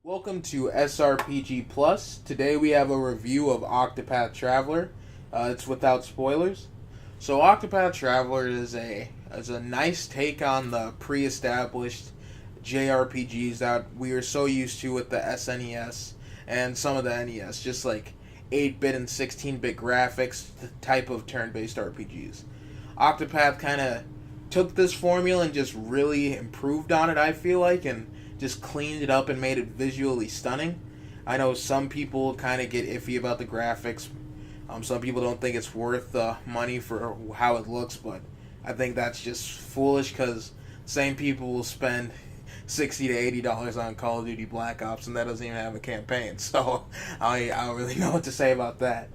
Welcome to SRPG Plus. Today we have a review of Octopath Traveler. It's without spoilers. So Octopath Traveler is a nice take on the pre-established JRPGs that we are so used to with the SNES and some of the NES, just like 8-bit and 16-bit graphics, the type of turn-based RPGs. Octopath kind of took this formula and just really improved on it, I feel like, and just cleaned it up and made it visually stunning. I know some people kind of get iffy about the graphics. Some people don't think it's worth the money for how it looks, but I think that's just foolish because same people will spend $60 to $80 on Call of Duty Black Ops, and that doesn't even have a campaign. So I don't really know what to say about that.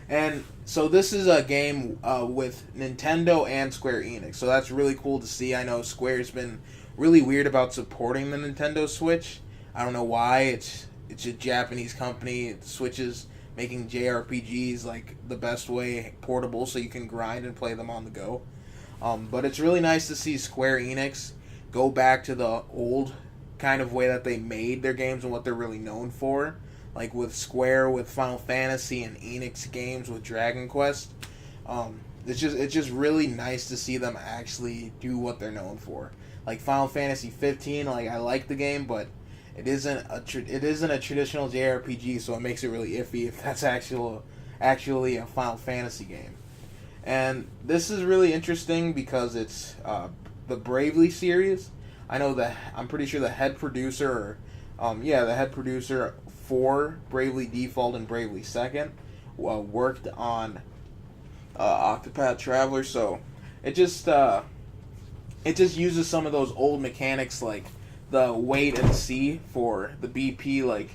And so this is a game with Nintendo and Square Enix, so that's really cool to see. I know Square's been really weird about supporting the Nintendo Switch. I don't know why. It's a Japanese company. Switch is making JRPGs like the best way portable, so you can grind and play them on the go. But it's really nice to see Square Enix go back to the old kind of way that they made their games and what they're really known for. Like with Square with Final Fantasy and Enix games with Dragon Quest. It's just really nice to see them actually do what they're known for. Like Final Fantasy 15, like I like the game, but it isn't a traditional JRPG, so it makes it really iffy if that's actually a Final Fantasy game. And this is really interesting because it's the Bravely series. I'm pretty sure the head producer, the head producer for Bravely Default and Bravely Second, worked on Octopath Traveler. So it just uses some of those old mechanics like the wait and see for the BP, like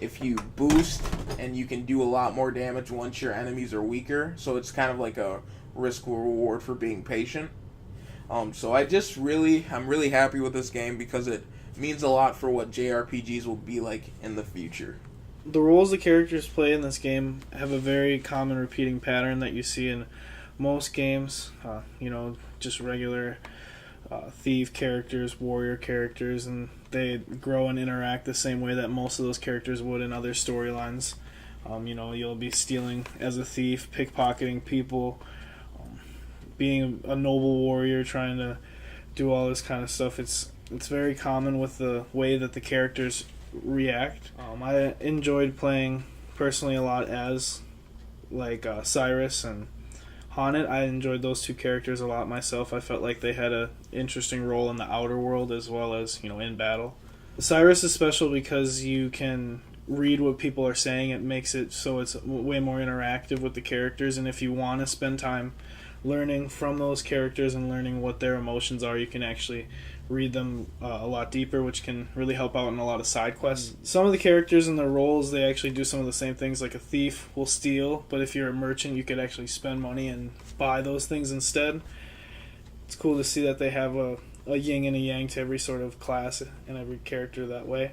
if you boost and you can do a lot more damage once your enemies are weaker. So it's kind of like a risk reward for being patient. So I'm really happy with this game because it means a lot for what JRPGs will be like in the future. The roles the characters play in this game have a very common repeating pattern that you see in most games. Just regular thief characters, warrior characters, and they grow and interact the same way that most of those characters would in other storylines. You'll be stealing as a thief, pickpocketing people, being a noble warrior, trying to do all this kind of stuff. It's very common with the way that the characters react. I enjoyed playing personally a lot as Cyrus and Haunted. I enjoyed those two characters a lot myself. I felt like they had an interesting role in the outer world as well as in battle. Cyrus is special because you can read what people are saying. It makes it so it's way more interactive with the characters, and if you want to spend time learning from those characters and learning what their emotions are, you can actually read them a lot deeper, which can really help out in a lot of side quests. Some of the characters and their roles, they actually do some of the same things. Like a thief will steal, but if you're a merchant, you could actually spend money and buy those things instead. It's cool to see that they have a yin and a yang to every sort of class and every character that way.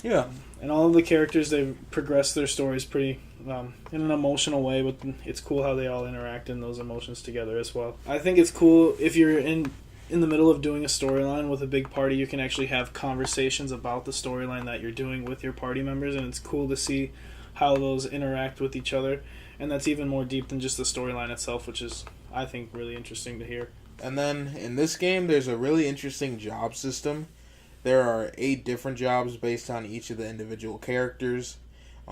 Yeah. And all of the characters, they've progressed their stories pretty in an emotional way, but it's cool how they all interact in those emotions together as well. I think it's cool if you're in the middle of doing a storyline with a big party, you can actually have conversations about the storyline that you're doing with your party members, and it's cool to see how those interact with each other. And that's even more deep than just the storyline itself, which is, I think, really interesting to hear. And then in this game, there's a really interesting job system. There are 8 different jobs based on each of the individual characters.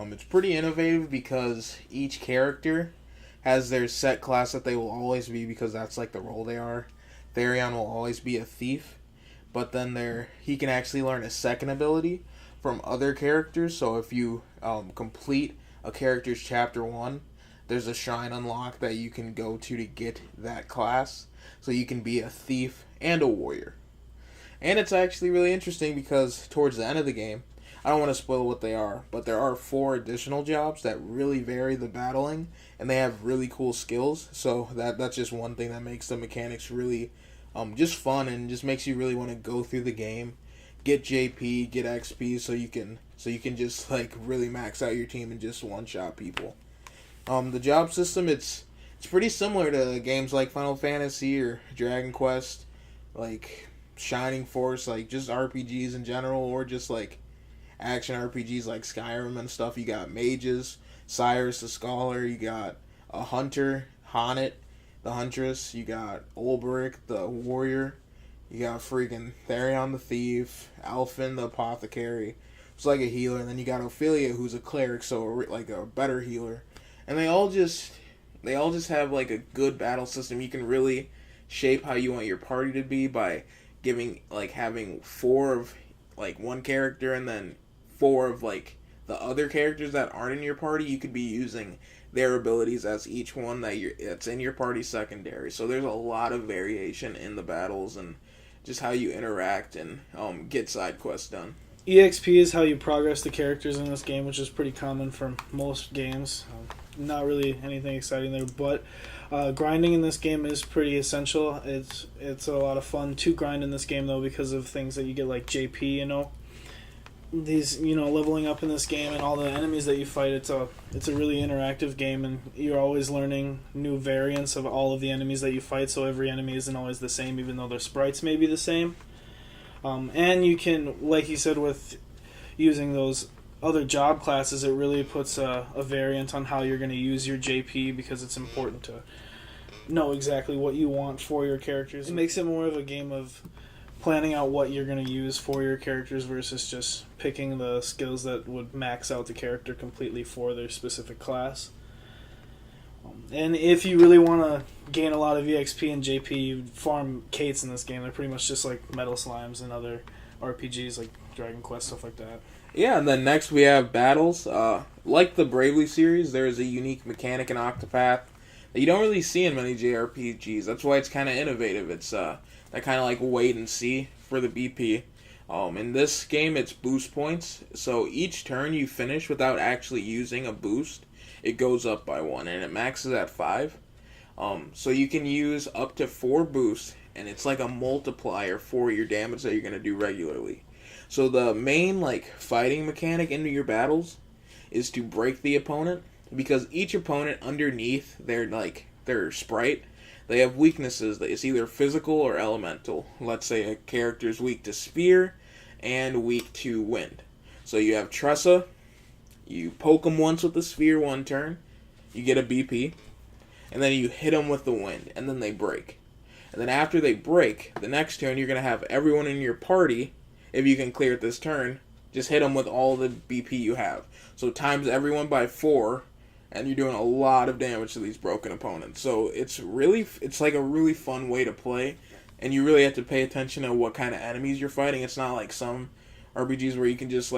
It's pretty innovative because each character has their set class that they will always be because that's like the role they are. Therion will always be a thief, but then he can actually learn a second ability from other characters. So if you complete a character's chapter 1, there's a shrine unlock that you can go to get that class. So you can be a thief and a warrior. And it's actually really interesting because towards the end of the game, I don't want to spoil what they are, but there are 4 additional jobs that really vary the battling, and they have really cool skills. So that's just one thing that makes the mechanics really just fun and just makes you really want to go through the game, get JP, get XP, so you can just like really max out your team and just one-shot people. The job system, it's pretty similar to games like Final Fantasy or Dragon Quest, like Shining Force, like just RPGs in general, or just like action RPGs like Skyrim and stuff. You got mages, Cyrus the Scholar, you got a hunter, Honnet, the huntress, you got Ulbrich the warrior, you got freaking Therion the thief, Alfin the apothecary, who's like a healer, and then you got Ophelia who's a cleric, so like a better healer. And they all just have like a good battle system. You can really shape how you want your party to be by having 4 of like one character and then 4 of like the other characters that aren't in your party. You could be using their abilities as each one that's in your party secondary. So there's a lot of variation in the battles and just how you interact and get side quests done. EXP is how you progress the characters in this game, which is pretty common for most games. Not really anything exciting there, but grinding in this game is pretty essential. It's a lot of fun to grind in this game, though, because of things that you get like JP, these, leveling up in this game and all the enemies that you fight. It's a really interactive game, and you're always learning new variants of all of the enemies that you fight, so every enemy isn't always the same, even though their sprites may be the same. And you can, like you said, with using those other job classes, it really puts a variant on how you're going to use your JP, because it's important to know exactly what you want for your characters. It makes it more of a game of planning out what you're going to use for your characters versus just picking the skills that would max out the character completely for their specific class. And if you really want to gain a lot of EXP and JP, you farm Kates in this game. They're pretty much just like Metal Slimes and other RPGs like Dragon Quest, stuff like that. Yeah, and then next we have battles. Like the Bravely series, there is a unique mechanic in Octopath that you don't really see in many JRPGs. That's why it's kind of innovative. It's that kind of like wait and see for the BP. In this game, it's boost points. So each turn you finish without actually using a boost, it goes up by 1, and it maxes at 5. So you can use up to 4 boosts, and it's like a multiplier for your damage that you're going to do regularly. So the main fighting mechanic into your battles is to break the opponent, because each opponent underneath their sprite, they have weaknesses. It's either physical or elemental. Let's say a character is weak to spear and weak to wind. So you have Tressa. You poke them once with the sphere one turn, you get a BP, and then you hit them with the wind, and then they break. And then after they break, the next turn you're going to have everyone in your party, if you can clear it this turn, just hit them with all the BP you have. So times everyone by 4, and you're doing a lot of damage to these broken opponents. So it's like a really fun way to play, and you really have to pay attention to what kind of enemies you're fighting. It's not like some RPGs where you can just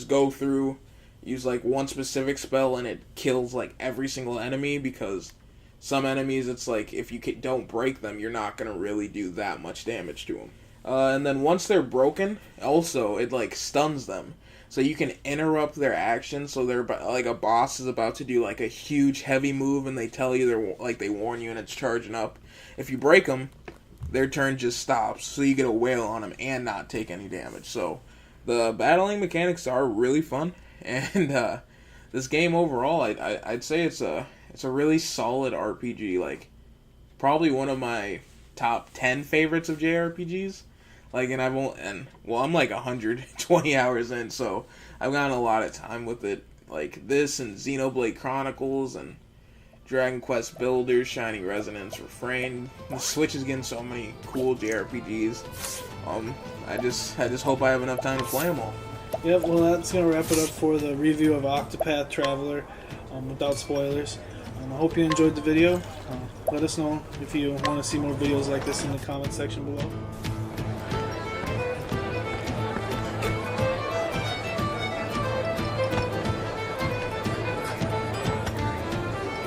go through, use one specific spell and it kills every single enemy, because some enemies it's if you don't break them, you're not going to really do that much damage to them. And then once they're broken, also it stuns them, so you can interrupt their action. So they're a boss is about to do a huge heavy move, and they tell you they warn you, and it's charging up. If you break them, their turn just stops, so you get a wail on them and not take any damage. So the battling mechanics are really fun. And this game overall, I'd say it's a really solid RPG. Probably one of my top 10 favorites of JRPGs. I'm 120 hours in, so I've gotten a lot of time with it. This and Xenoblade Chronicles and Dragon Quest Builders, Shining Resonance, Refrain. The Switch is getting so many cool JRPGs. I just hope I have enough time to play them all. Yep, well that's going to wrap it up for the review of Octopath Traveler, without spoilers. I hope you enjoyed the video. Let us know if you want to see more videos like this in the comment section below.